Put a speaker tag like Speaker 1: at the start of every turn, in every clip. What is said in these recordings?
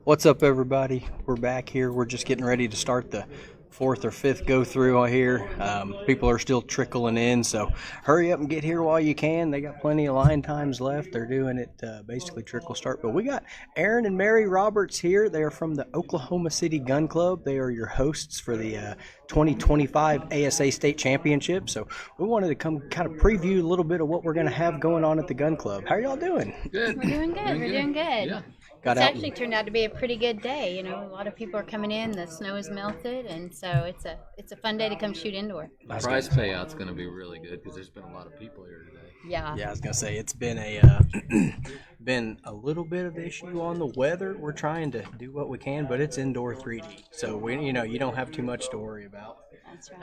Speaker 1: What's up, everybody? We're back here. We're just getting ready to start the fourth or fifth go through on here. People are still trickling in, so hurry up and get here while you can. They got plenty of line times left. They're doing it basically trickle start. But we got Aaron and Mary Roberts here. They are from the Oklahoma City Gun Club. They are your hosts for the 2025 ASA State Championship. So we wanted to come kind of preview a little bit of what we're going to have going on at the gun club. How are y'all doing?
Speaker 2: Good.
Speaker 3: We're doing good. We're doing good.
Speaker 2: Yeah.
Speaker 1: Got
Speaker 3: It's
Speaker 1: out
Speaker 3: actually turned out to be a pretty good day. You know, a lot of people are coming in. The snow has melted, and so it's a fun day to come shoot indoor.
Speaker 2: The prize payout's going to be really good because there's been a lot of people here today.
Speaker 3: Yeah.
Speaker 1: Yeah, I was gonna say it's been a been a little bit of issue on the weather. We're trying to do what we can, but it's indoor 3D, so you don't have too much to worry about.
Speaker 3: That's right.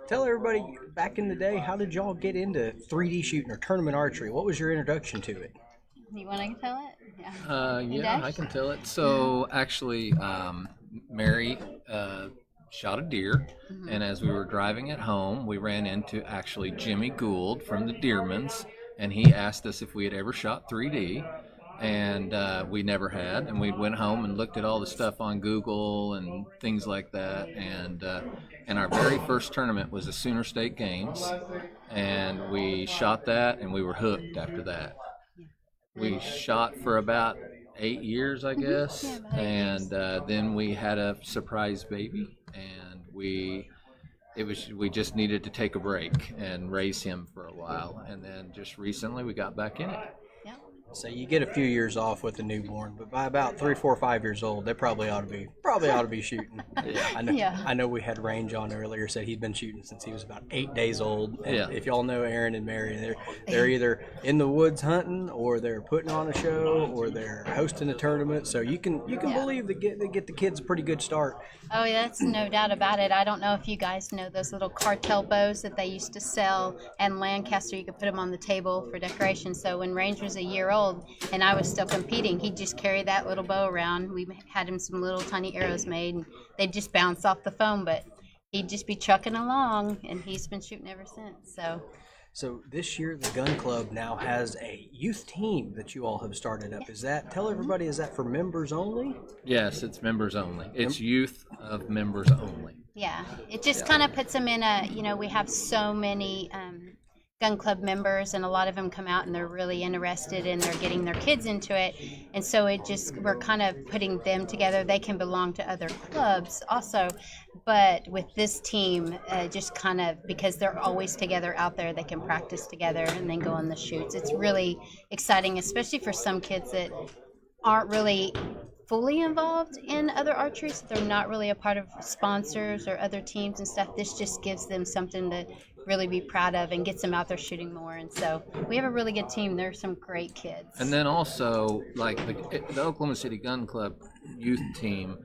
Speaker 1: Tell everybody back in the day, how did y'all get into 3D shooting or tournament archery? What was your introduction to it?
Speaker 3: You want to tell it?
Speaker 2: Yeah, I can tell it. So actually, Mary shot a deer, and as we were driving it home, we ran into actually Jimmy Gould from the Deermans, and he asked us if we had ever shot 3D, and we never had. And we went home and looked at all the stuff on Google and things like that, and our very first tournament was the Sooner State Games, and we shot that, and we were hooked after that. We shot for about 8 years, I guess,
Speaker 3: Yeah, about 8
Speaker 2: and then we had a surprise baby, and we just needed to take a break and raise him for a while, and then just recently we got back in it.
Speaker 1: So you get a few years off with a newborn, but by about 3, 4, 5 years old, they probably ought to be shooting.
Speaker 2: Yeah.
Speaker 1: I know we had Range on earlier, said he'd been shooting since he was about 8 days old. And
Speaker 2: Yeah.
Speaker 1: if y'all know Aaron and Mary, they're either in the woods hunting, or they're putting on a show, or they're hosting a tournament. So you can believe they get the kids a pretty good start.
Speaker 3: Oh, yeah, that's no doubt about it. I don't know if you guys know those little cartel bows that they used to sell in Lancaster. You could put them on the table for decoration. So when Range was a year old and I was still competing, he'd just carry that little bow around. We had him some little tiny arrows made, and they'd just bounce off the foam, but he'd just be trucking along, and he's been shooting ever since.
Speaker 1: So this year, the gun club now has a youth team that you all have started up. Tell everybody, is that for members only?
Speaker 2: Yes, it's members only. It's youth of members only.
Speaker 3: Yeah, it just kind of puts them in we have so many gun club members, and a lot of them come out and they're really interested and they're getting their kids into it, and so we're kind of putting them together. They can belong to other clubs also, but with this team, just kind of because they're always together out there, they can practice together and then go on the shoots. It's really exciting, especially for some kids that aren't really fully involved in other archery, so they're not really a part of sponsors or other teams and stuff. This just gives them something to really be proud of and gets them out there shooting more. And so we have a really good team. There's some great kids.
Speaker 2: And then also, like the Oklahoma City Gun Club youth team,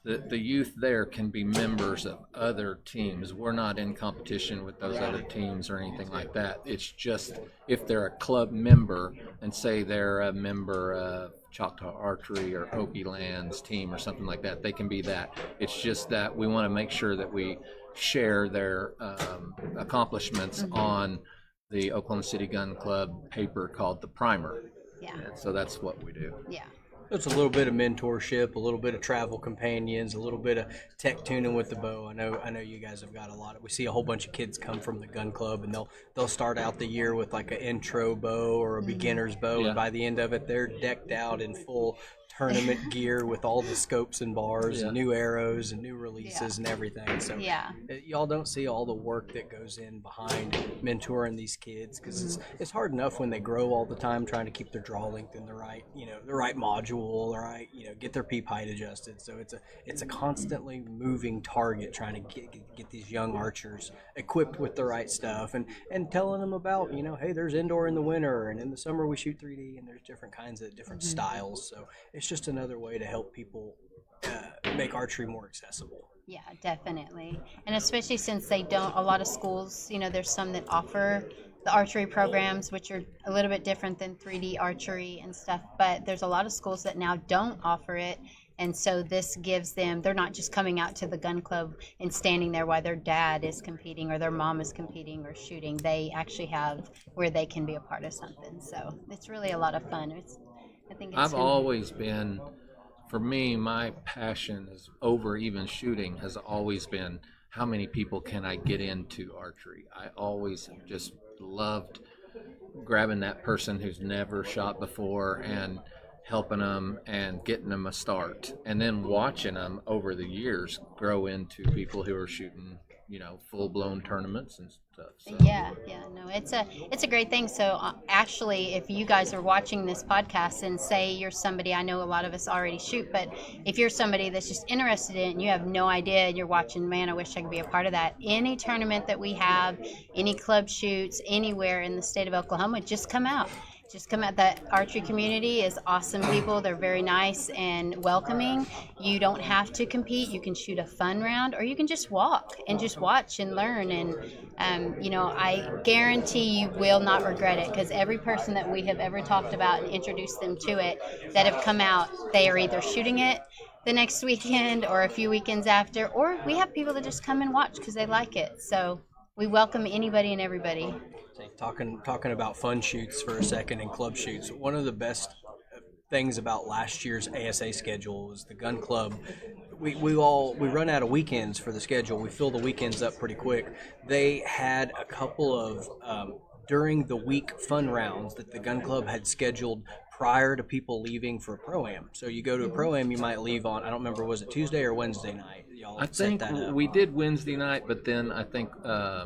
Speaker 2: the youth there can be members of other teams. We're not in competition with those other teams or anything like that. It's just if they're a club member and say they're a member of Choctaw Archery or Okie Land's team or something like that, they can be that. It's just that we want to make sure that we share their accomplishments on the Oklahoma City Gun Club paper called the Primer.
Speaker 3: Yeah.
Speaker 2: And so that's what we do.
Speaker 3: Yeah.
Speaker 1: It's a little bit of mentorship, a little bit of travel companions, a little bit of tech tuning with the bow. I know you guys have got a lot of. We see a whole bunch of kids come from the gun club, and they'll start out the year with like an intro bow or a beginner's bow,
Speaker 2: Yeah.
Speaker 1: and by the end of it, they're decked out in full tournament gear with all the scopes and bars and new arrows and new releases and everything. So y'all don't see all the work that goes in behind mentoring these kids, because it's hard enough when they grow all the time trying to keep their draw length in the right module, the right, get their peep height adjusted. So it's a constantly moving target trying to get these young archers equipped with the right stuff, and telling them about, hey, there's indoor in the winter, and in the summer we shoot 3D, and there's different kinds of different styles. So it's just another way to help people make archery more accessible.
Speaker 3: Yeah, definitely. And especially since a lot of schools, there's some that offer the archery programs, which are a little bit different than 3D archery and stuff, but there's a lot of schools that now don't offer it. And so this gives them, they're not just coming out to the gun club and standing there while their dad is competing or their mom is competing or shooting. They actually have where they can be a part of something. So it's really a lot of fun. I think it's
Speaker 2: I've always been for me, my passion is over even shooting has always been how many people can I get into archery. I always just loved grabbing that person who's never shot before and helping them and getting them a start, and then watching them over the years grow into people who are shooting, full-blown tournaments and stuff. So.
Speaker 3: Yeah, no, it's a great thing. So actually, if you guys are watching this podcast and say you're somebody, I know a lot of us already shoot, but if you're somebody that's just interested in it and you have no idea and you're watching, man, I wish I could be a part of that. Any tournament that we have, any club shoots, anywhere in the state of Oklahoma, just come out. Just come out. The archery community is awesome people. They're very nice and welcoming. You don't have to compete. You can shoot a fun round, or you can just walk and just watch and learn. And, I guarantee you will not regret it, because every person that we have ever talked about and introduced them to it that have come out, they are either shooting it the next weekend or a few weekends after, or we have people that just come and watch because they like it. So we welcome anybody and everybody.
Speaker 1: Talking about fun shoots for a second and club shoots, one of the best things about last year's ASA schedule was the gun club. We run out of weekends for the schedule. We fill the weekends up pretty quick. They had a couple of during the week fun rounds that the gun club had scheduled prior to people leaving for a pro-am. So you go to a pro-am, you might leave on, I don't remember, was it Tuesday or Wednesday night?
Speaker 2: I think we did Wednesday night, but then I think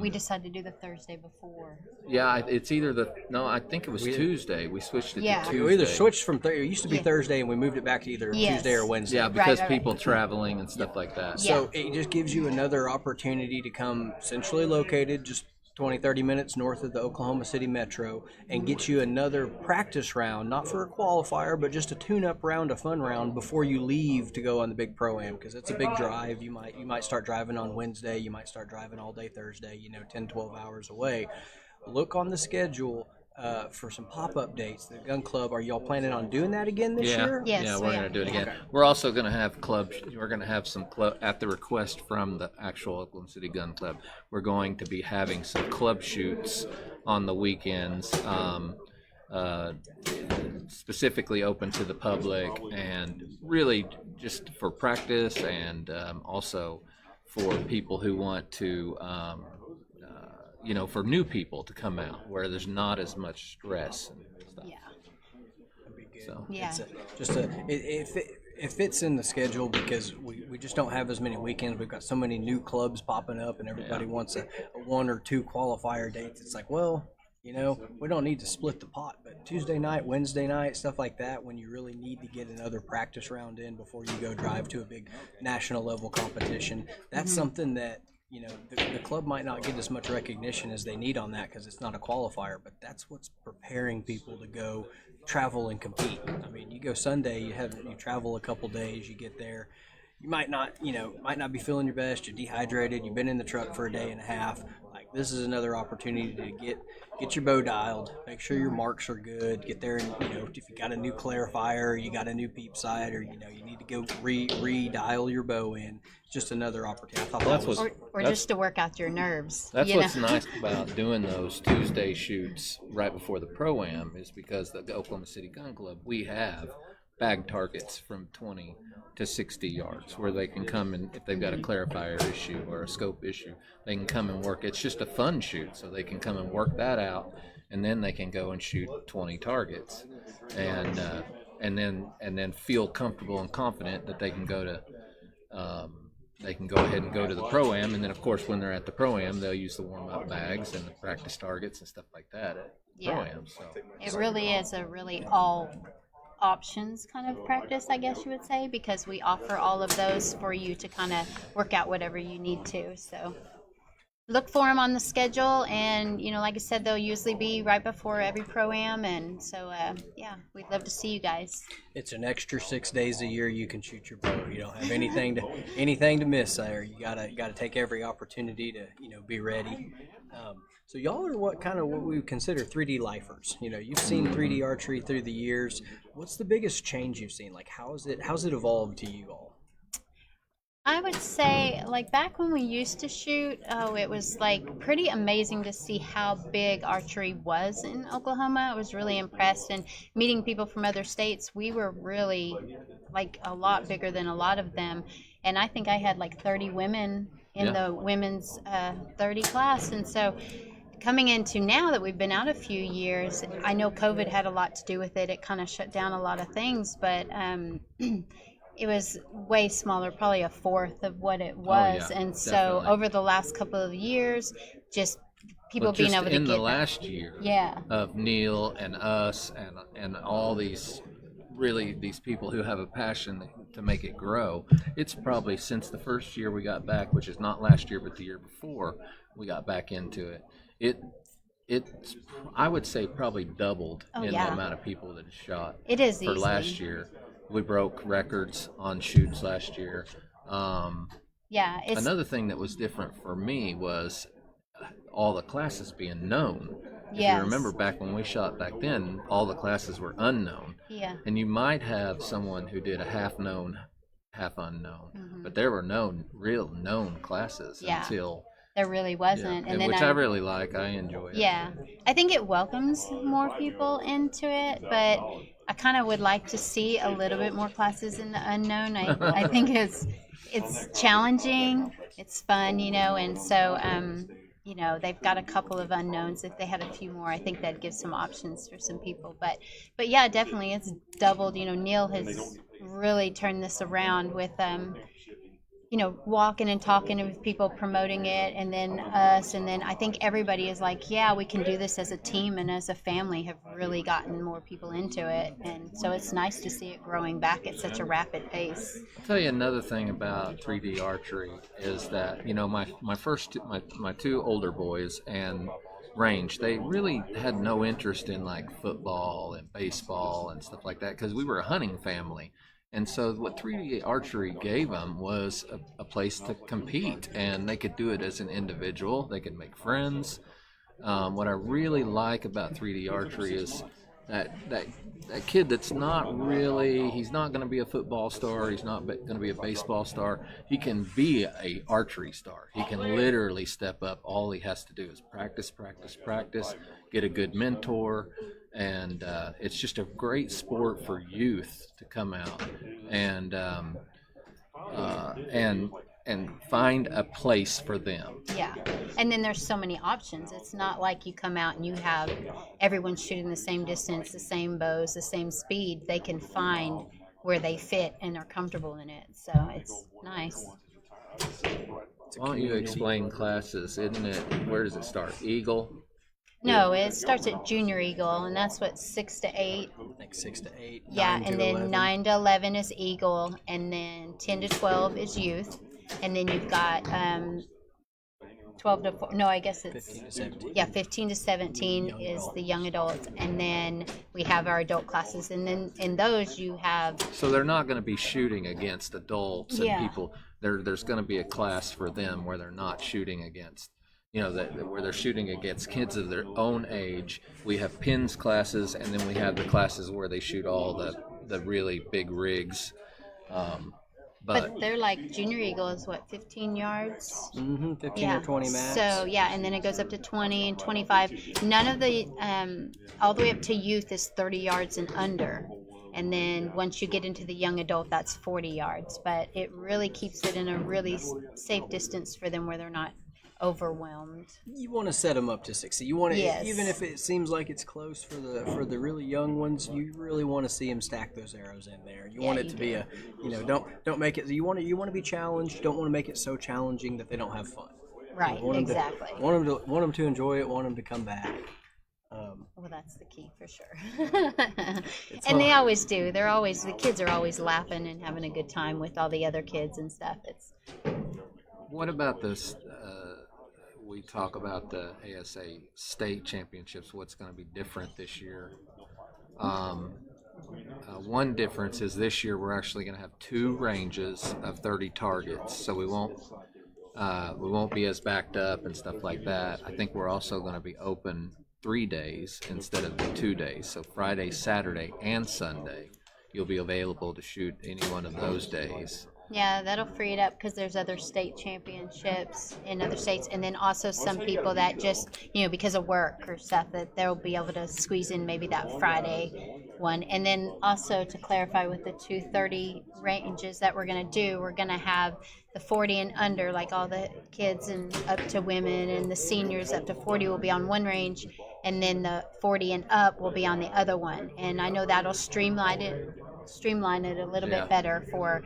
Speaker 3: we decided to do the Thursday before.
Speaker 2: Yeah, it's either I think it was Tuesday. We switched it to Tuesday.
Speaker 1: We either switched from it used to be Thursday, and we moved it back to either Tuesday or Wednesday.
Speaker 2: Yeah, because people traveling and stuff like that.
Speaker 1: So it just gives you another opportunity to come centrally located, just 20-30 minutes north of the Oklahoma City Metro, and get you another practice round, not for a qualifier, but just a tune-up round, a fun round before you leave to go on the big pro-am, because it's a big drive. You might start driving on Wednesday, you might start driving all day Thursday, 10-12 hours away. Look on the schedule for some pop-up dates. The gun club, are y'all planning on doing that again this year?
Speaker 3: Yes,
Speaker 2: yeah, we're going to do it again. Okay. We're also going to have we're going to have some club, at the request from the actual Oklahoma City Gun Club, we're going to be having some club shoots on the weekends, specifically open to the public, and really just for practice, and also for people who want to for new people to come out where there's not as much stress and stuff.
Speaker 3: Yeah.
Speaker 1: That'd be good.
Speaker 3: So, yeah.
Speaker 1: It fits in the schedule because we just don't have as many weekends. We've got so many new clubs popping up, and everybody wants a 1 or 2 qualifier dates. It's like, well, we don't need to split the pot, but Tuesday night, Wednesday night, stuff like that, when you really need to get another practice round in before you go drive to a big national level competition, that's something that the club might not get as much recognition as they need on that because it's not a qualifier, but that's what's preparing people to go travel and compete. I mean, you go Sunday, you travel a couple days, you get there, you might not be feeling your best, you're dehydrated, you've been in the truck for a day and a half. Like, this is another opportunity to get your bow dialed, make sure your marks are good, get there, and if you got a new clarifier, you got a new peep sight, or you need to go re-dial your bow in. Just another opportunity. I thought
Speaker 3: or just to work out your nerves.
Speaker 2: That's what's nice about doing those Tuesday shoots right before the pro-am, is because the Oklahoma City Gun Club, we have bag targets from 20 to 60 yards where they can come and if they've got a clarifier issue or a scope issue, they can come and work. It's just a fun shoot, so they can come and work that out, and then they can go and shoot 20 targets, and then feel comfortable and confident that they can go to they can go ahead and go to the pro-am, and then of course when they're at the pro-am, they'll use the warm-up bags and the practice targets and stuff like that at pro-am. So
Speaker 3: it really is a really all options kind of practice, I guess you would say, because we offer all of those for you to kind of work out whatever you need to. So look for them on the schedule, and like I said, they'll usually be right before every pro-am, and so we'd love to see you guys.
Speaker 1: It's an extra 6 days a year you can shoot your bow. You don't have anything to miss there. You gotta take every opportunity to be ready. So y'all are what we would consider 3D lifers. You've seen 3D archery through the years. What's the biggest change you've seen? Like, how's it evolved to you all?
Speaker 3: I would say, like back when we used to shoot, oh, it was like pretty amazing to see how big archery was in Oklahoma. I was really impressed, and meeting people from other states, we were really like a lot bigger than a lot of them. And I think I had like 30 women in the women's 30 class, and so coming into now that we've been out a few years, I know COVID had a lot to do with it. It kind of shut down a lot of things, but it was way smaller, probably a fourth of what it was. And so
Speaker 2: definitely.
Speaker 3: over the last couple of years, just people being able to
Speaker 2: in
Speaker 3: get
Speaker 2: the last year of Neil and us and all these people who have a passion to make it grow, it's probably since the first year we got back, which is not last year but the year before we got back into it's I would say probably doubled in the amount of people that shot.
Speaker 3: It is
Speaker 2: for last year. We broke records on shoots last year. Another thing that was different for me was all the classes being known. If you remember back when we shot back then, all the classes were unknown.
Speaker 3: Yeah.
Speaker 2: And you might have someone who did a half known, half unknown. But there were no real known classes until...
Speaker 3: There really wasn't.
Speaker 2: And then which I really like. I enjoy it.
Speaker 3: Yeah. I think it welcomes more people into it, but I kind of would like to see a little bit more classes in the unknown. I think it's challenging. It's fun, and so they've got a couple of unknowns. If they had a few more, I think that'd give some options for some people. But yeah, definitely it's doubled. Neil has really turned this around with walking and talking with people, promoting it, and then us, and then I think everybody is like, yeah, we can do this as a team and as a family, have really gotten more people into it, and so it's nice to see it growing back at such a rapid pace.
Speaker 2: I'll tell you another thing about 3D archery is that, my two older boys and range, they really had no interest in like football and baseball and stuff like that because we were a hunting family. And so what 3D archery gave them was a place to compete, and they could do it as an individual. They could make friends. What I really like about 3D archery is that kid that's not really, he's not going to be a football star, he's not going to be a baseball star. He can be a archery star. He can literally step up. All he has to do is practice, get a good mentor. And it's just a great sport for youth to come out and find a place for them.
Speaker 3: Yeah, and then there's so many options. It's not like you come out and you have everyone shooting the same distance, the same bows, the same speed. They can find where they fit and are comfortable in it. So it's nice.
Speaker 2: Why don't you explain classes? Isn't it? Where does it start? Eagle.
Speaker 3: No, it starts at Junior Eagle, and that's what 6 to 8.
Speaker 1: I think 6 to 8.
Speaker 3: Yeah, and then 11. 9 to 11 is Eagle, and then 10 to 12 is Youth, and then you've got 12 to 4. No, I guess it's
Speaker 1: 15 to 17.
Speaker 3: Yeah, 15 to 17 is the young adult, and then we have our adult classes, and then in those you have.
Speaker 2: So they're not going to be shooting against adults and people. There's going to be a class for them where they're not shooting against. Where they're shooting against kids of their own age. We have pins classes, and then we have the classes where they shoot all the really big rigs.
Speaker 3: But they're like Junior Eagle is what, 15 yards?
Speaker 1: 15 or 20 max.
Speaker 3: So and then it goes up to 20 and 25. None of the all the way up to Youth is 30 yards and under. And then once you get into the young adult, that's 40 yards. But it really keeps it in a really safe distance for them where they're not overwhelmed.
Speaker 1: You want to set them up to succeed. You want to, even if it seems like it's close for the really young ones, you really want to see them stack those arrows in there. You want it to be don't make it. You want to be challenged. You don't want to make it so challenging that they don't have fun.
Speaker 3: Right. Exactly.
Speaker 1: Want them to enjoy it. Want them to come back.
Speaker 3: Well, that's the key for sure. And they always do. The kids are always laughing and having a good time with all the other kids and stuff.
Speaker 2: What about this? We talk about the ASA state championships. What's going to be different this year? One difference is this year we're actually going to have 2 ranges of 30 targets, so we won't be as backed up and stuff like that. I think we're also going to be open 3 days instead of the 2 days. So Friday, Saturday, and Sunday, you'll be available to shoot any one of those days.
Speaker 3: Yeah, that'll free it up because there's other state championships in other states, and then also some people that just, because of work or stuff, that they'll be able to squeeze in maybe that Friday one. And then also to clarify with the 230 ranges that we're going to do, we're going to have the 40 and under, like all the kids and up to women, and the seniors up to 40 will be on one range, and then the 40 and up will be on the other one. And I know that'll streamline it a little bit better for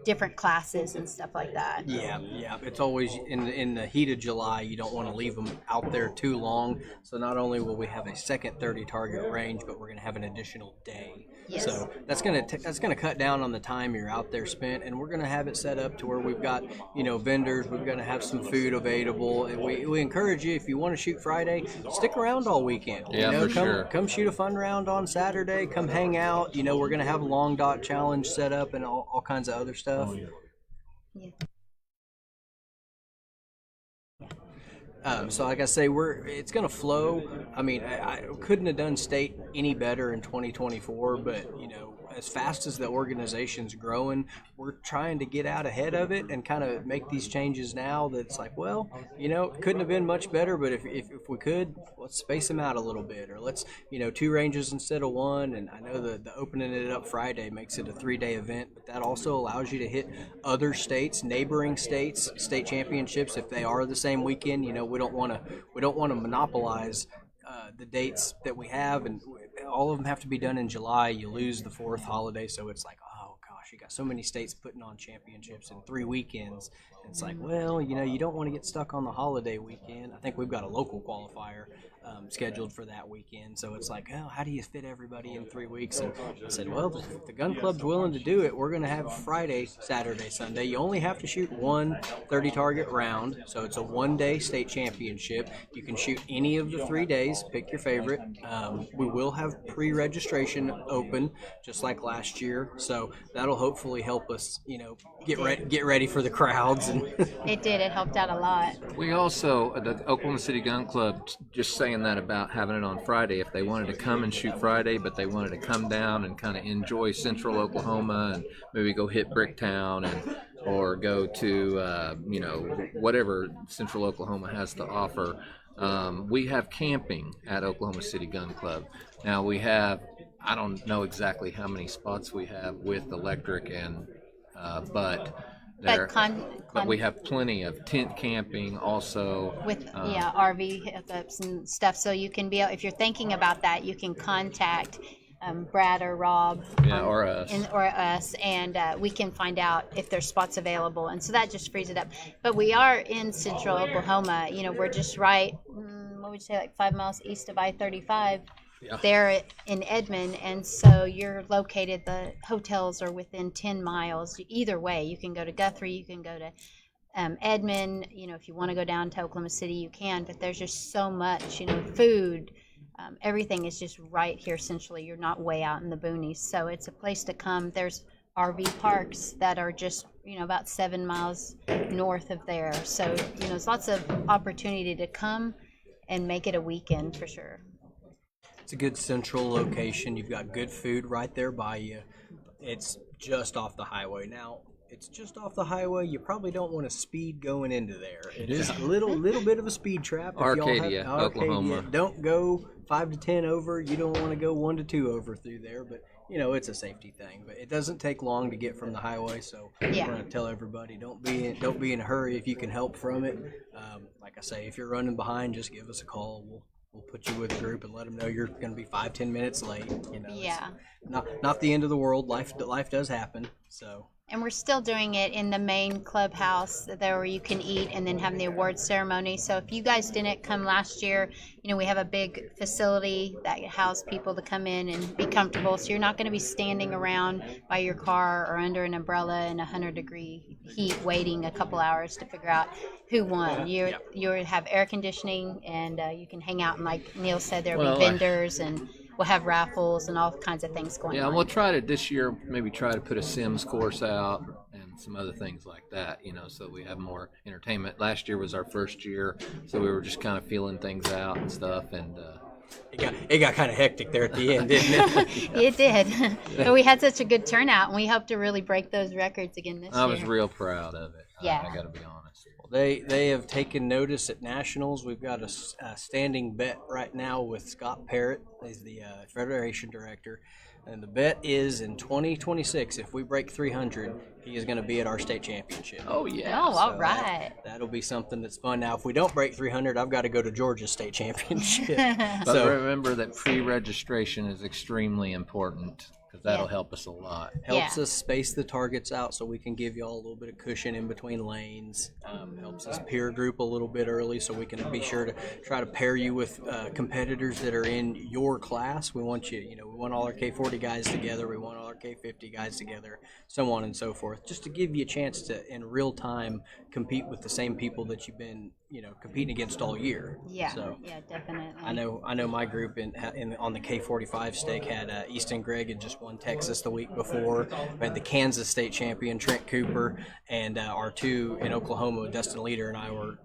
Speaker 3: different classes and stuff like that.
Speaker 1: Yeah. It's always in the heat of July. You don't want to leave them out there too long. So not only will we have a second 30 target range, but we're going to have an additional day.
Speaker 3: Yes.
Speaker 1: So that's gonna cut down on the time you're out there spent, and we're gonna have it set up to where we've got vendors. We're gonna have some food available, and we encourage you, if you want to shoot Friday, stick around all weekend. Come shoot a fun round on Saturday. Come hang out. We're gonna have a long dot challenge set up and all kinds of other stuff.
Speaker 3: Yeah.
Speaker 1: So like I say, it's going to flow. I mean, I couldn't have done state any better in 2024, but as fast as the organization's growing, we're trying to get out ahead of it and kind of make these changes now. That's like, well, it couldn't have been much better, but if we could, let's space them out a little bit, or let's 2 ranges instead of 1. And I know the opening it up Friday makes it a 3-day event, but that also allows you to hit other states, neighboring states, state championships if they are the same weekend. We don't want to monopolize the dates that we have, and all of them have to be done in July. You lose the 4th holiday, so it's like, oh gosh, you got so many states putting on championships in 3 weekends. It's like, well, you don't want to get stuck on the holiday weekend. I think we've got a local qualifier scheduled for that weekend, so it's like, oh, how do you fit everybody in 3 weeks? And I said, well, if the gun club's willing to do it, we're going to have Friday, Saturday, Sunday. You only have to shoot one 30 target round, so it's a 1-day state championship. You can shoot any of the 3 days, pick your favorite. We will have pre-registration open just like last year, so that'll hopefully help us get ready for the crowds. And
Speaker 3: it helped out a lot.
Speaker 2: We also, the Oklahoma City Gun Club, just saying that about having it on Friday, if they wanted to come and shoot Friday, but they wanted to come down and kind of enjoy central Oklahoma and maybe go hit Bricktown or go to whatever central Oklahoma has to offer. We have camping at Oklahoma City Gun Club. Now we have, I don't know exactly how many spots we have with electric but we have plenty of tent camping also
Speaker 3: with RV hookups and stuff. So you can if you're thinking about that, you can contact Brad or Rob
Speaker 2: or us,
Speaker 3: and we can find out if there's spots available, and so that just frees it up. But we are in central Oklahoma. We're just right, what would you say, like 5 miles east of I-35. There in Edmond, and so you're located, the hotels are within 10 miles. Either way, you can go to Guthrie, you can go to Edmond. If you want to go down to Oklahoma City, you can, but there's just so much, food, everything is just right here centrally. You're not way out in the boonies, so it's a place to come. There's RV parks that are just about 7 miles north of there, so there's lots of opportunity to come and make it a weekend for sure.
Speaker 1: It's a good central location. You've got good food right there by you. It's just off the highway. Now, it's just off the highway. You probably don't want to speed going into there. It is a little bit of a speed trap.
Speaker 2: Arcadia, Oklahoma.
Speaker 1: Don't go 5 to 10 over. You don't want to go 1 to 2 over through there. But it's a safety thing. But it doesn't take long to get from the highway. So I want to tell everybody, don't be in a hurry if you can help from it. Like I say, if you're running behind, just give us a call. We'll put you with a group and let them know you're going to be 5-10 minutes late. It's not the end of the world. Life does happen. So.
Speaker 3: And we're still doing it in the main clubhouse there where you can eat and then have the awards ceremony. So if you guys didn't come last year, we have a big facility that house people to come in and be comfortable. So you're not going to be standing around by your car or under an umbrella in 100-degree heat waiting a couple hours to figure out who won. You have air conditioning, and you can hang out. And like Neil said, there'll be vendors and we'll have raffles and all kinds of things going on.
Speaker 2: Yeah, we'll try to this year maybe try to put a Sims course out and some other things like that, so we have more entertainment. Last year was our first year, so we were just kind of feeling things out and stuff. And
Speaker 1: it got kind of hectic there at the end, didn't it?
Speaker 3: It did. But we had such a good turnout, and we hope to really break those records again this year.
Speaker 2: I was real proud of it.
Speaker 3: Yeah.
Speaker 2: I got to be honest.
Speaker 1: Well, they have taken notice at nationals. We've got a standing bet right now with Scott Parrott. He's the federation director. And the bet is in 2026, if we break 300, he is going to be at our state championship.
Speaker 2: Oh, yeah.
Speaker 3: Oh, all right.
Speaker 1: That'll be something that's fun. Now, if we don't break 300, I've got to go to Georgia's state championship.
Speaker 2: But remember that pre-registration is extremely important, because that'll help us a lot.
Speaker 1: Helps us space the targets out so we can give you all a little bit of cushion in between lanes. Helps us peer group a little bit early so we can be sure to try to pair you with competitors that are in your class. We want we want all our K40 guys together. We want all our K50 guys together, so on and so forth, just to give you a chance to, in real time, compete with the same people that you've been competing against all year.
Speaker 3: Yeah,
Speaker 1: so
Speaker 3: yeah, definitely.
Speaker 1: I know my group on the K45 stake had Easton Gregg had just won Texas the week before. We had the Kansas state champion Trent Cooper, and our two in Oklahoma, Dustin Leader and I were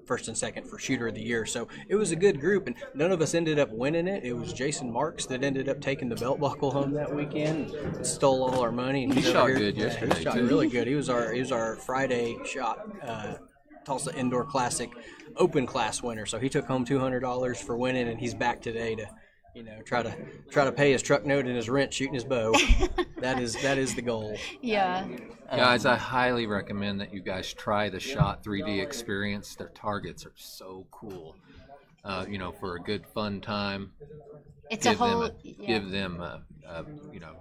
Speaker 1: first and second for shooter of the year. So it was a good group, and none of us ended up winning it. It was Jason Marks that ended up taking the belt buckle home that weekend, and stole all our money. And
Speaker 2: he shot good yesterday.
Speaker 1: He shot really good. He was our Friday shot. Tulsa Indoor Classic open class winner, so he took home $200 for winning, and he's back today to try to pay his truck note and his rent shooting his bow. that is the goal.
Speaker 3: Yeah.
Speaker 2: Guys, I highly recommend that you guys try the Shot 3D experience. Their targets are so cool. For a good fun time.
Speaker 3: It's
Speaker 2: give them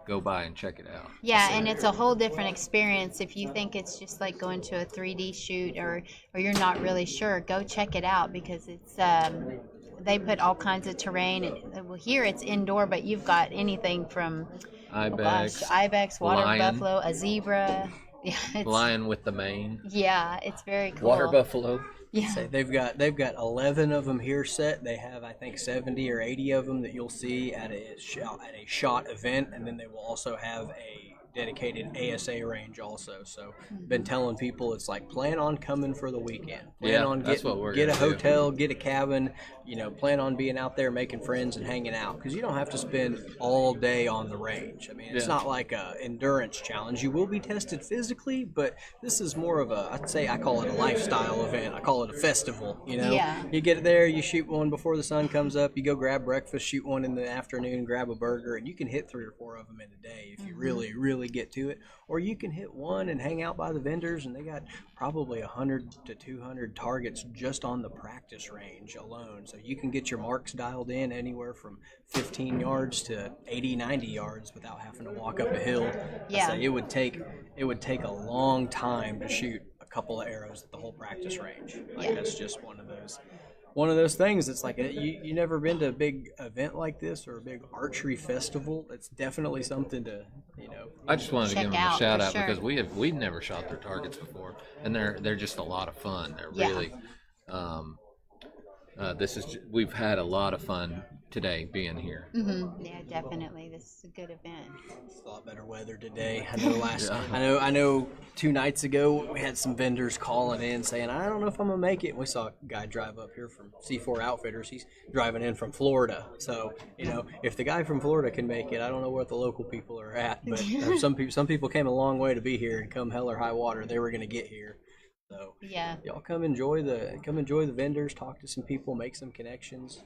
Speaker 2: go by and check it out.
Speaker 3: Yeah, and it's a whole different experience. If you think it's just like going to a 3D shoot or you're not really sure, go check it out, because it's they put all kinds of terrain. Well, here it's indoor, but you've got anything from ibex, water buffalo, a zebra. Yeah,
Speaker 2: lion with the mane.
Speaker 3: Yeah, it's very cool.
Speaker 2: Water buffalo.
Speaker 3: Yeah.
Speaker 1: So they've got 11 of them here set. They have, I think, 70 or 80 of them that you'll see at a shot event, and then they will also have a dedicated ASA range also. So been telling people, it's like, plan on coming for the weekend. Plan on get a hotel, get a cabin, plan on being out there making friends and hanging out, because you don't have to spend all day on the range. I mean, it's not like a endurance challenge. You will be tested physically, but this is more of I call it a lifestyle event. I call it a festival, You get there, you shoot one before the sun comes up, you go grab breakfast, shoot one in the afternoon, grab a burger, and you can hit 3 or 4 of them in a day if you really, really get to it. Or you can hit one and hang out by the vendors, and they got probably 100 to 200 targets just on the practice range alone. So you can get your marks dialed in anywhere from 15 yards to 80, 90 yards without having to walk up a hill.
Speaker 3: Yeah.
Speaker 1: So it would take a long time to shoot a couple of arrows at the whole practice range. That's just one of those things. It's like you never been to a big event like this or a big archery festival. It's definitely something to
Speaker 2: I just wanted to give them a shout out,
Speaker 3: sure.
Speaker 2: because we've never shot their targets before, and they're just a lot of fun. They're really we've had a lot of fun today being here.
Speaker 3: Mm-hmm. Yeah, definitely. This is a good event.
Speaker 1: It's a lot better weather today. I know 2 nights ago we had some vendors calling in saying, I don't know if I'm gonna make it. And we saw a guy drive up here from C4 Outfitters. He's driving in from Florida. So if the guy from Florida can make it, I don't know where the local people are at. But some people came a long way to be here, and come hell or high water, they were gonna get here. So y'all come enjoy the vendors, talk to some people, make some connections.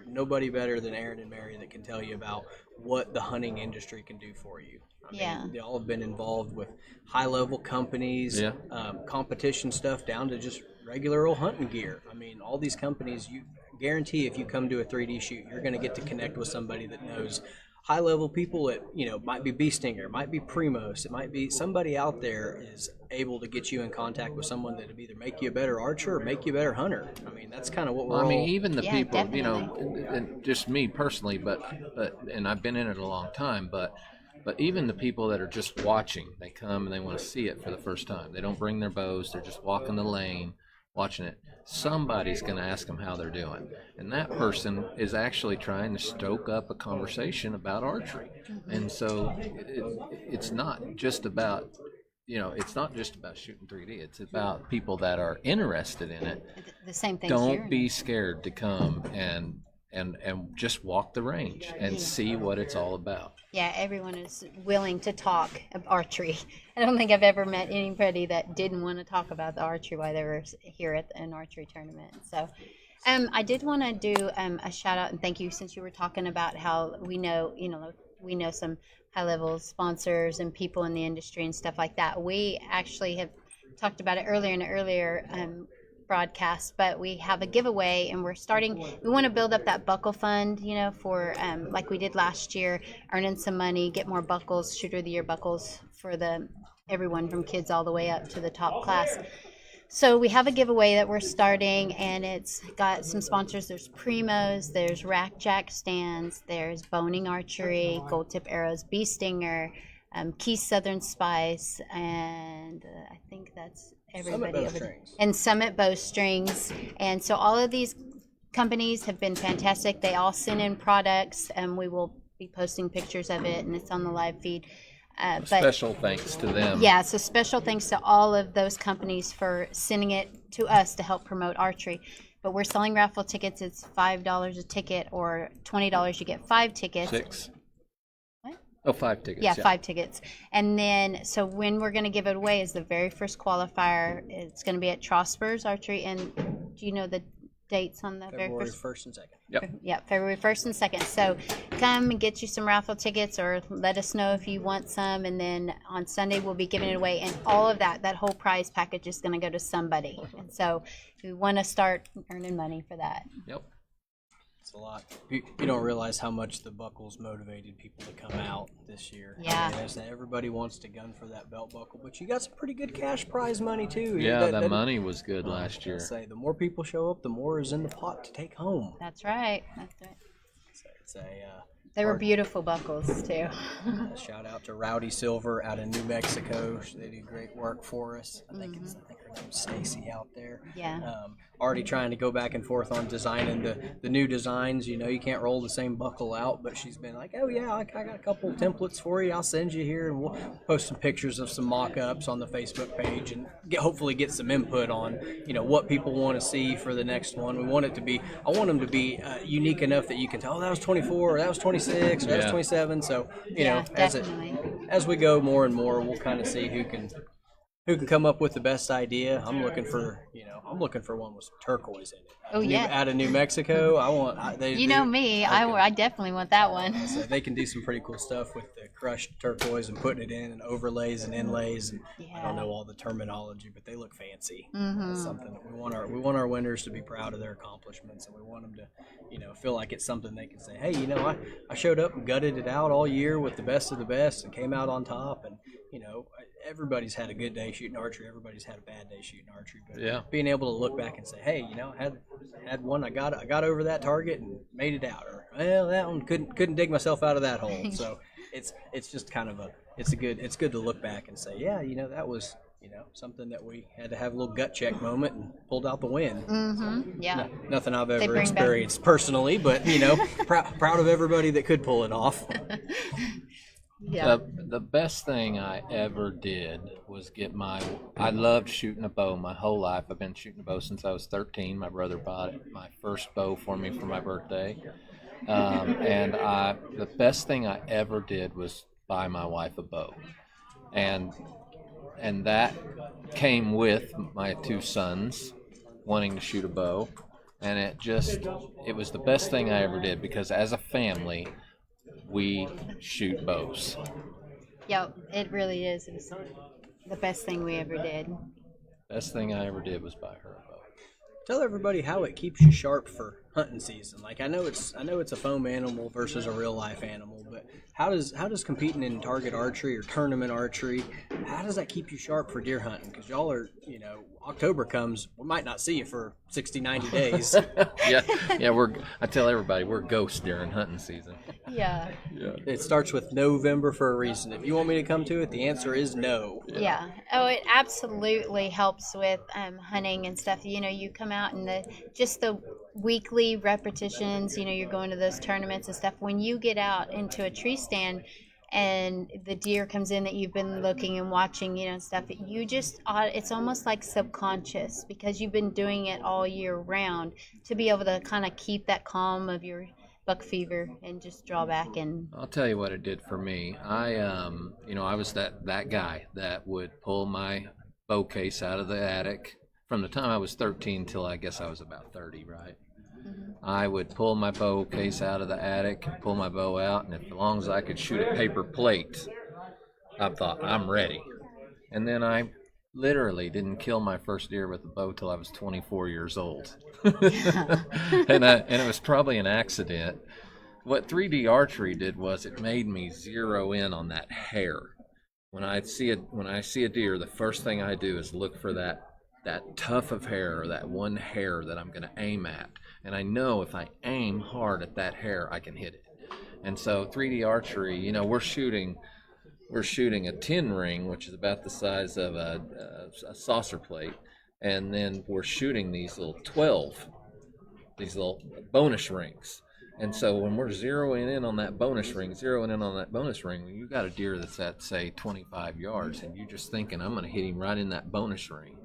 Speaker 1: Nobody better than Aaron and Mary that can tell you about what the hunting industry can do for you. I mean, they all have been involved with high-level companies, competition stuff, down to just regular old hunting gear. I mean, all these companies, you guarantee if you come to a 3D shoot, you're going to get to connect with somebody that knows high-level people that, might be Bee Stinger, might be Primos, it might be somebody out there is able to get you in contact with someone that would either make you a better archer or make you a better hunter. I mean, that's kind of what we're
Speaker 2: even the people,
Speaker 3: definitely.
Speaker 2: and just me personally, but and I've been in it a long time, but even the people that are just watching, they come and they want to see it for the first time. They don't bring their bows, they're just walking the lane, watching it. Somebody's going to ask them how they're doing, and that person is actually trying to stoke up a conversation about archery. And so it's not just about shooting 3D. It's about people that are interested in it.
Speaker 3: The same thing.
Speaker 2: Don't be scared to come and and just walk the range and see what it's all about.
Speaker 3: Yeah, everyone is willing to talk of archery. I don't think I've ever met anybody that didn't want to talk about the archery while they were here at an archery tournament. So I did want to do a shout out and thank you, since you were talking about how we know some high level sponsors and people in the industry and stuff like that. We actually have talked about it earlier in an earlier broadcast, but we have a giveaway, and we want to build up that buckle fund, for like we did last year, earning some money, get more buckles, Shooter of the Year buckles for everyone from kids all the way up to the top class. So we have a giveaway that we're starting, and it's got some sponsors. There's Primos, there's Rack Jack Stands, there's Boning Archery, Gold Tip Arrows, Bee Stinger, Key Southern Spice, and I think that's everybody over there. And Summit Bowstrings. And so all of these companies have been fantastic. They all send in products, and we will be posting pictures of it, and it's on the live feed.
Speaker 2: Special thanks to them.
Speaker 3: Yeah, so special thanks to all of those companies for sending it to us to help promote archery. But we're selling raffle tickets. It's $5 a ticket, or $20 you get 5 tickets.
Speaker 2: 6.
Speaker 3: What?
Speaker 2: Oh, 5 tickets.
Speaker 3: Yeah, 5 tickets. And then, so when we're going to give it away is the very first qualifier. It's going to be at Trosper's Archery. And do you know the dates on the
Speaker 1: February
Speaker 3: very first?
Speaker 1: 1st and 2nd.
Speaker 2: Yep.
Speaker 3: Yeah, February 1st and 2nd. So come and get you some raffle tickets, or let us know if you want some. And then on Sunday, we'll be giving it away. And all of that whole prize package is going to go to somebody. And so we want to start earning money for that.
Speaker 2: Yep.
Speaker 1: It's a lot. You don't realize how much the buckles motivated people to come out this year.
Speaker 3: Yeah.
Speaker 1: I mean, everybody wants to gun for that belt buckle, but you got some pretty good cash prize money too.
Speaker 2: Yeah, the money was good last year.
Speaker 1: Say the more people show up, the more is in the pot to take home.
Speaker 3: That's right. That's right.
Speaker 1: So
Speaker 3: they were beautiful buckles too.
Speaker 1: Shout out to Rowdy Silver out of New Mexico. They do great work for us. I think her name's Stacy out there.
Speaker 3: Yeah.
Speaker 1: Already trying to go back and forth on designing the new designs. You can't roll the same buckle out, but she's been like, oh yeah, I got a couple templates for you. I'll send you here, and we'll post some pictures of some mock-ups on the Facebook page, and hopefully get some input on what people want to see for the next one. I want them to be unique enough that you can tell, oh, that was 24, or that was 26, or that was 27. So as we go more and more, we'll kind of see who can come up with the best idea. I'm looking for one with some turquoise in it.
Speaker 3: Oh yeah.
Speaker 1: Out of New Mexico,
Speaker 3: I definitely want that one.
Speaker 1: So they can do some pretty cool stuff with the crushed turquoise and putting it in, and overlays and inlays, and I don't know all the terminology, but they look fancy. That's something that we want our winners to be proud of their accomplishments, and we want them to feel like it's something they can say, hey, I showed up and gutted it out all year with the best of the best and came out on top. And everybody's had a good day shooting archery. Everybody's had a bad day shooting archery. But being able to look back and say, hey, I had one. I got over that target and made it out. Or, well, that one couldn't dig myself out of that hole. So it's just kind of it's good to look back and say, yeah, that was something that we had to have a little gut check moment and pulled out the win.
Speaker 3: Mm-hmm. Yeah.
Speaker 1: Nothing I've ever experienced personally, but proud of everybody that could pull it off.
Speaker 3: Yeah.
Speaker 2: The best thing I ever did was I loved shooting a bow my whole life. I've been shooting a bow since I was 13. My brother bought my first bow for me for my birthday. And the best thing I ever did was buy my wife a bow. And that came with my 2 sons wanting to shoot a bow. And it was the best thing I ever did, because as a family, we shoot bows.
Speaker 3: Yep, it really is. It's the best thing we ever did.
Speaker 2: Best thing I ever did was buy her a bow.
Speaker 1: Tell everybody how it keeps you sharp for hunting season. Like I know it's a foam animal versus a real life animal, but how does competing in target archery or tournament archery, how does that keep you sharp for deer hunting? Because y'all are, October comes, we might not see you for 60, 90 days.
Speaker 2: yeah, I tell everybody we're ghosts during hunting season.
Speaker 3: Yeah.
Speaker 1: It starts with November for a reason. If you want me to come to it, the answer is no.
Speaker 3: Yeah. Oh, it absolutely helps with hunting and stuff. You come out and the weekly repetitions, you're going to those tournaments and stuff. When you get out into a tree stand, and the deer comes in that you've been looking and watching, and stuff, you just, it's almost like subconscious because you've been doing it all year round to be able to kind of keep that calm of your buck fever and just draw back. And
Speaker 2: I'll tell you what it did for me. I was that guy that would pull my bow case out of the attic from the time I was 13 till I guess I was about 30, right? I would pull my bow case out of the attic and pull my bow out, and as long as I could shoot a paper plate, I thought, I'm ready. And then I literally didn't kill my first deer with a bow till I was 24 years old. and it was probably an accident. What 3D archery did was it made me zero in on that hair. When I see a deer, the first thing I do is look for that tuft of hair, or that one hair that I'm going to aim at. And I know if I aim hard at that hair, I can hit it. And so 3D archery, we're shooting a 10 ring, which is about the size of a saucer plate, and then we're shooting these little bonus rings. And so when we're zeroing in on that bonus ring, you got a deer that's at, say, 25 yards, and you're just thinking, I'm going to hit him right in that bonus ring.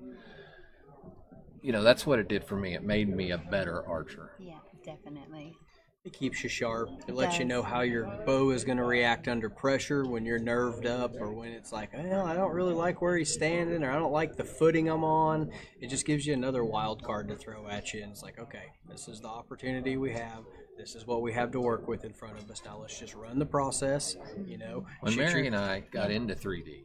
Speaker 2: That's what it did for me. It made me a better archer.
Speaker 3: Yeah, definitely.
Speaker 1: It keeps you sharp. It lets you know how your bow is going to react under pressure when you're nerved up, or when it's like, well, I don't really like where he's standing, or I don't like the footing I'm on. It just gives you another wild card to throw at you, and it's like, okay, this is the opportunity we have. This is what we have to work with in front of us. Now let's just run the process,
Speaker 2: When Mary and I got into 3D,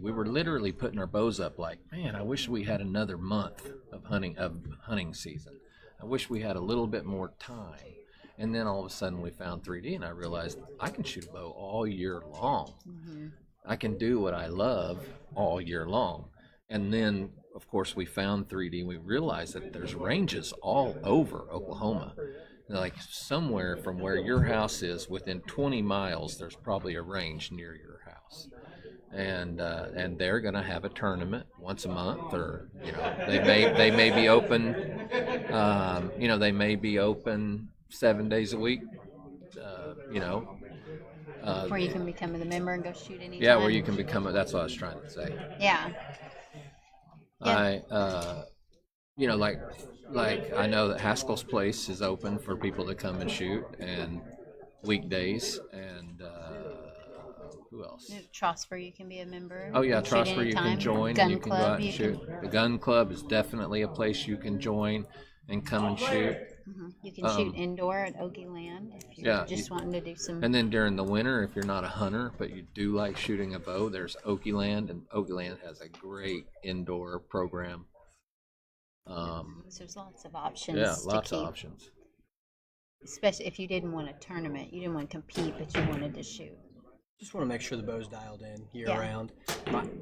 Speaker 2: we were literally putting our bows up like, man, I wish we had another month of hunting season. I wish we had a little bit more time. And then all of a sudden we found 3D, and I realized I can shoot a bow all year long. Mm-hmm. I can do what I love all year long. And then, of course, we found 3D, and we realized that there's ranges all over Oklahoma. Like somewhere from where your house is, within 20 miles, there's probably a range near your house. And they're going to have a tournament once a month, or they may be open. They may be open 7 days a week.
Speaker 3: Where you can become a member and go shoot anytime.
Speaker 2: Yeah, where you can become. That's what I was trying to say.
Speaker 3: Yeah.
Speaker 2: Like I know that Haskell's Place is open for people to come and shoot, and weekdays, and who else?
Speaker 3: Trosper, you can be a member.
Speaker 2: Oh yeah, Trosper, you can join.
Speaker 3: Gun
Speaker 2: and you can
Speaker 3: club,
Speaker 2: go out and shoot. The gun club is definitely a place you can join and come and shoot.
Speaker 3: Mm-hmm. You can shoot indoor at Okie Land if you're just wanting to do some.
Speaker 2: And then during the winter, if you're not a hunter but you do like shooting a bow, there's Okie Land, and Okie Land has a great indoor program.
Speaker 3: So there's lots of options.
Speaker 2: Yeah, lots of options.
Speaker 3: Especially if you didn't want a tournament, you didn't want to compete, but you wanted to shoot.
Speaker 1: Just want to make sure the bow's dialed in year round.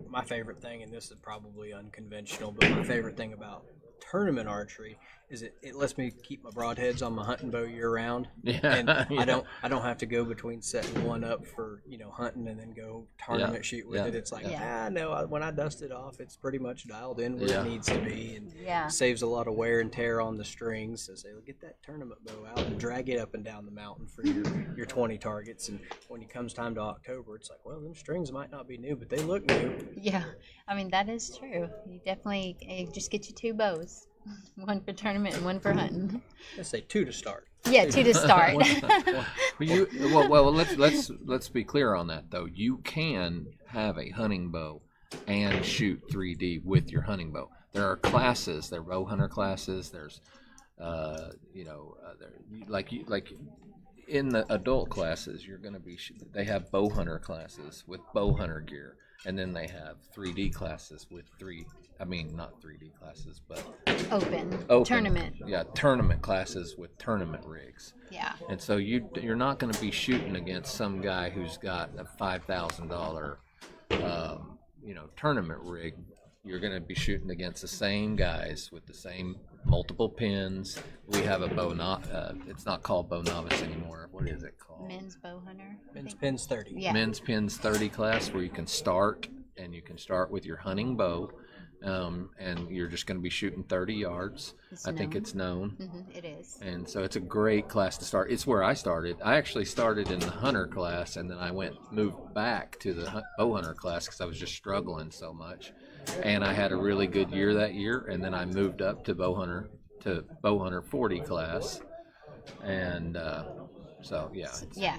Speaker 1: My favorite thing, and this is probably unconventional, but my favorite thing about tournament archery is it lets me keep my broadheads on my hunting bow year round.
Speaker 2: Yeah,
Speaker 1: and I don't have to go between setting one up for hunting and then go tournament shoot with it. It's like no, when I dust it off, it's pretty much dialed in where it needs to be, and saves a lot of wear and tear on the strings. So say, get that tournament bow out and drag it up and down the mountain for your 20 targets. And when it comes time to October, it's like, well, them strings might not be new, but they look new.
Speaker 3: Yeah, I mean that is true. You definitely just get you two bows. One for tournament and one for hunting.
Speaker 1: Let's say 2 to start.
Speaker 3: Yeah, 2 to start.
Speaker 2: Well, let's be clear on that though. You can have a hunting bow and shoot 3D with your hunting bow. There are classes. There are bow hunter classes. There's, like in the adult classes, you're going to be. They have bow hunter classes with bow hunter gear, and then they have 3D classes with not 3D classes, but
Speaker 3: open tournament.
Speaker 2: Yeah, tournament classes with tournament rigs.
Speaker 3: Yeah.
Speaker 2: And so you're not going to be shooting against some guy who's got a $5,000 tournament rig. You're going to be shooting against the same guys with the same multiple pins. We have a bow it's not called bow novice anymore. What is it called?
Speaker 3: Men's bow hunter.
Speaker 1: Men's pins 30.
Speaker 3: Yeah.
Speaker 2: Men's pins 30 class, where you can start with your hunting bow. and you're just going to be shooting 30 yards. I think it's known.
Speaker 3: It is.
Speaker 2: And so it's a great class to start. It's where I started. I actually started in the hunter class, and then I moved back to the bow hunter class because I was just struggling so much. And I had a really good year that year, and then I moved up to bow hunter 40 class. And so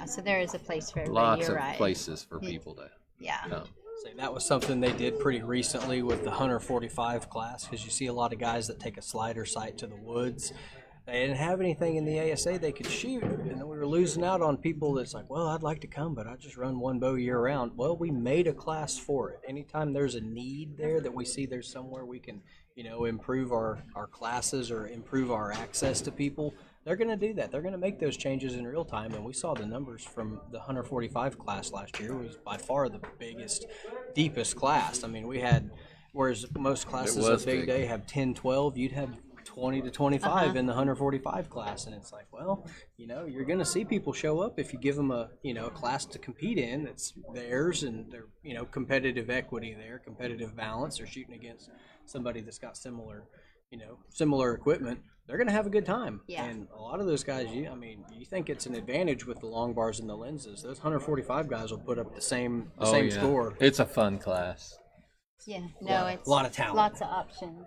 Speaker 3: so there is a place for everybody.
Speaker 2: Lots of places for people to come.
Speaker 1: So that was something they did pretty recently with the Hunter 45 class, because you see a lot of guys that take a slider sight to the woods. They didn't have anything in the ASA they could shoot, and then we were losing out on people that's like, well, I'd like to come, but I just run one bow year round. Well, we made a class for it. Anytime there's a need there that we see there's somewhere we can, improve our classes or improve our access to people, they're going to do that. They're going to make those changes in real time, and we saw the numbers from the Hunter 45 class last year. It was by far the biggest, deepest class. I mean, we had, whereas most classes of Big Day have 10, 12, you'd have 20 to 25 in the Hunter 45 class, and it's like, well, you're going to see people show up if you give them a class to compete in that's theirs, and they're competitive equity there, competitive balance. They're shooting against somebody that's got similar equipment. They're going to have a good time. Yeah. And a lot of those guys, you think it's an advantage with the long bars and the lenses. Those 145 guys will put up the same score.
Speaker 2: It's a fun class.
Speaker 3: Yeah, no, it's
Speaker 1: a lot of talent.
Speaker 3: Lots of options.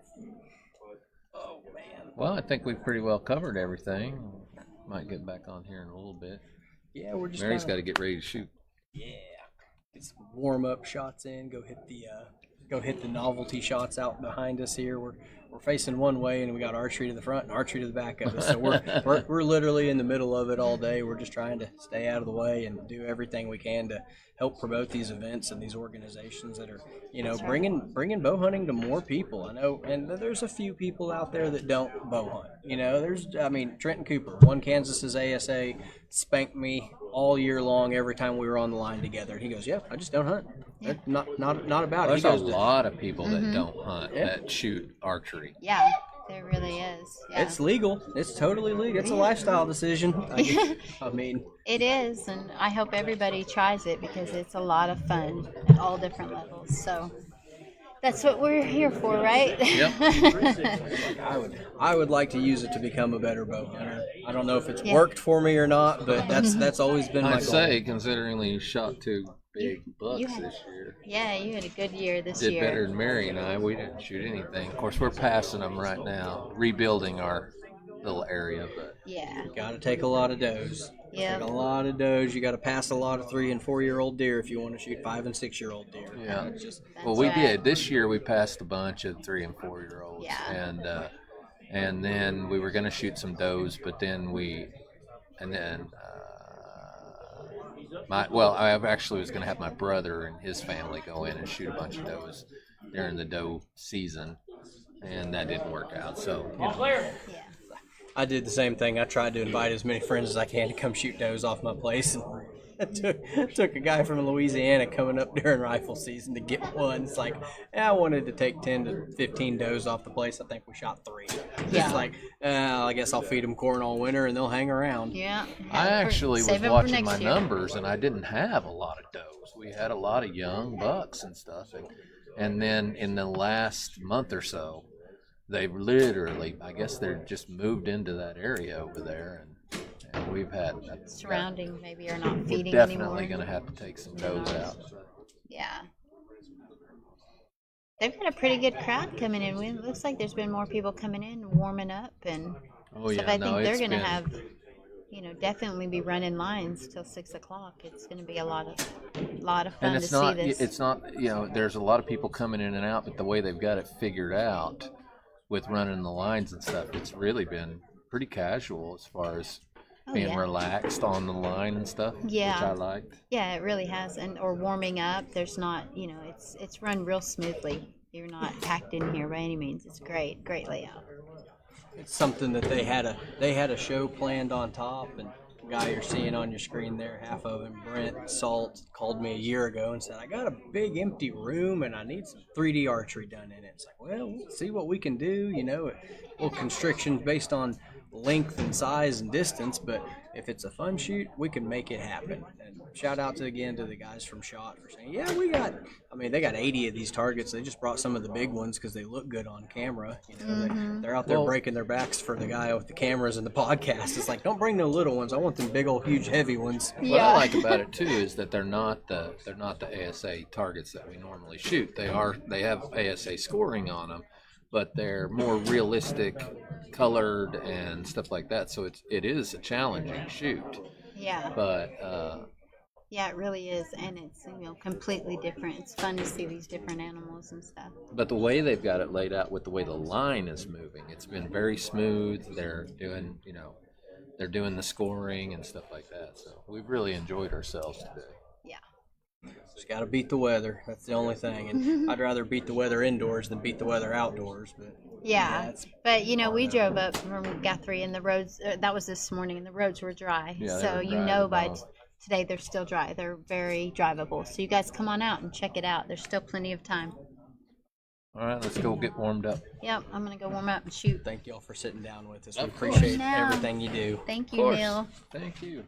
Speaker 1: Oh, man.
Speaker 2: Well, I think we've pretty well covered everything. Might get back on here in a little bit.
Speaker 1: Yeah, we're just
Speaker 2: Mary's got to get ready to shoot.
Speaker 1: Yeah. Get some warm-up shots in. Go hit the novelty shots out behind us here. We're facing one way, and we got archery to the front and archery to the back of us. So we're literally in the middle of it all day. We're just trying to stay out of the way and do everything we can to help promote these events and these organizations that are, bringing bow hunting to more people. I know, and there's a few people out there that don't bow hunt. Trenton Cooper won Kansas's ASA, spanked me all year long every time we were on the line together. He goes, I just don't hunt. Yeah. Not about it.
Speaker 2: There's a lot of people that don't hunt that shoot archery.
Speaker 3: Yeah, there really is. Yeah.
Speaker 1: It's legal. It's totally legal. It's a lifestyle decision.
Speaker 3: It is, and I hope everybody tries it because it's a lot of fun at all different levels. So that's what we're here for, right?
Speaker 2: Yep.
Speaker 1: I would like to use it to become a better bow hunter. I don't know if it's worked for me or not, but that's always been my goal.
Speaker 2: I'd say, considering you shot 2 big bucks this year.
Speaker 3: Yeah, you had a good year this year.
Speaker 2: Did better than Mary and I. We didn't shoot anything. Of course, we're passing them right now, rebuilding our little area. But
Speaker 1: you got to take a lot of does. Yeah. Take a lot of does. You got to pass a lot of 3- and 4-year-old deer if you want to shoot 5- and 6-year-old deer.
Speaker 2: Yeah. We did. This year we passed a bunch of 3- and 4-year-olds. Yeah. And then we were going to shoot some does, but then I actually was going to have my brother and his family go in and shoot a bunch of does during the doe season, and that didn't work out. So,
Speaker 1: I did the same thing. I tried to invite as many friends as I can to come shoot does off my place, and took a guy from Louisiana coming up during rifle season to get one. It's like, I wanted to take 10 to 15 does off the place. I think we shot 3. Yeah. It's like, I guess I'll feed them corn all winter and they'll hang around.
Speaker 3: Yeah.
Speaker 2: I actually was watching my numbers, and I didn't have a lot of does. We had a lot of young bucks and stuff. And then in the last month or so, they literally, I guess they're just moved into that area over there, and we've had
Speaker 3: surrounding maybe are not feeding
Speaker 2: we're definitely
Speaker 3: anymore.
Speaker 2: Going to have to take some does out.
Speaker 3: Yeah. They've got a pretty good crowd coming in. It looks like there's been more people coming in, warming up, and stuff. I think they're going to have, definitely be running lines till 6 o'clock. It's going to be a lot of fun to see this.
Speaker 2: It's not, there's a lot of people coming in and out, but the way they've got it figured out with running the lines and stuff, it's really been pretty casual as far as being relaxed on the line and stuff, which I liked.
Speaker 3: Yeah, it really has, or warming up. There's not, it's run real smoothly. You're not packed in here by any means. It's great layout.
Speaker 1: It's something that they had a show planned on top, and the guy you're seeing on your screen there, half of him, Brent Salt, called me a year ago and said, I got a big empty room and I need some 3D archery done in it. It's like, well, we'll see what we can do, little constrictions based on length and size and distance, but if it's a fun shoot, we can make it happen. And shout out again to the guys from SHOT for saying, yeah, they got 80 of these targets. They just brought some of the big ones because they look good on camera. They're out there breaking their backs for the guy with the cameras and the podcast. It's like, don't bring no little ones. I want them big old huge heavy ones.
Speaker 2: What I like about it too is that they're not the ASA targets that we normally shoot. They have ASA scoring on them, but they're more realistic, colored and stuff like that. So it is a challenging shoot.
Speaker 3: Yeah.
Speaker 2: But
Speaker 3: yeah, it really is, and it's completely different. It's fun to see these different animals and stuff.
Speaker 2: But the way they've got it laid out with the way the line is moving, it's been very smooth. They're doing the scoring and stuff like that. So we've really enjoyed ourselves today.
Speaker 3: Yeah.
Speaker 1: Just got to beat the weather. That's the only thing. And I'd rather beat the weather indoors than beat the weather outdoors. But
Speaker 3: but we drove up from Guthrie and the roads. That was this morning, and the roads were dry.
Speaker 2: Yeah,
Speaker 3: so by today they're still dry. They're very drivable. So you guys come on out and check it out. There's still plenty of time.
Speaker 2: All right, let's go get warmed up.
Speaker 3: Yep, I'm gonna go warm up and shoot.
Speaker 1: Thank y'all for sitting down with us. We appreciate everything you do.
Speaker 3: Thank you, Neil.
Speaker 2: Thank you.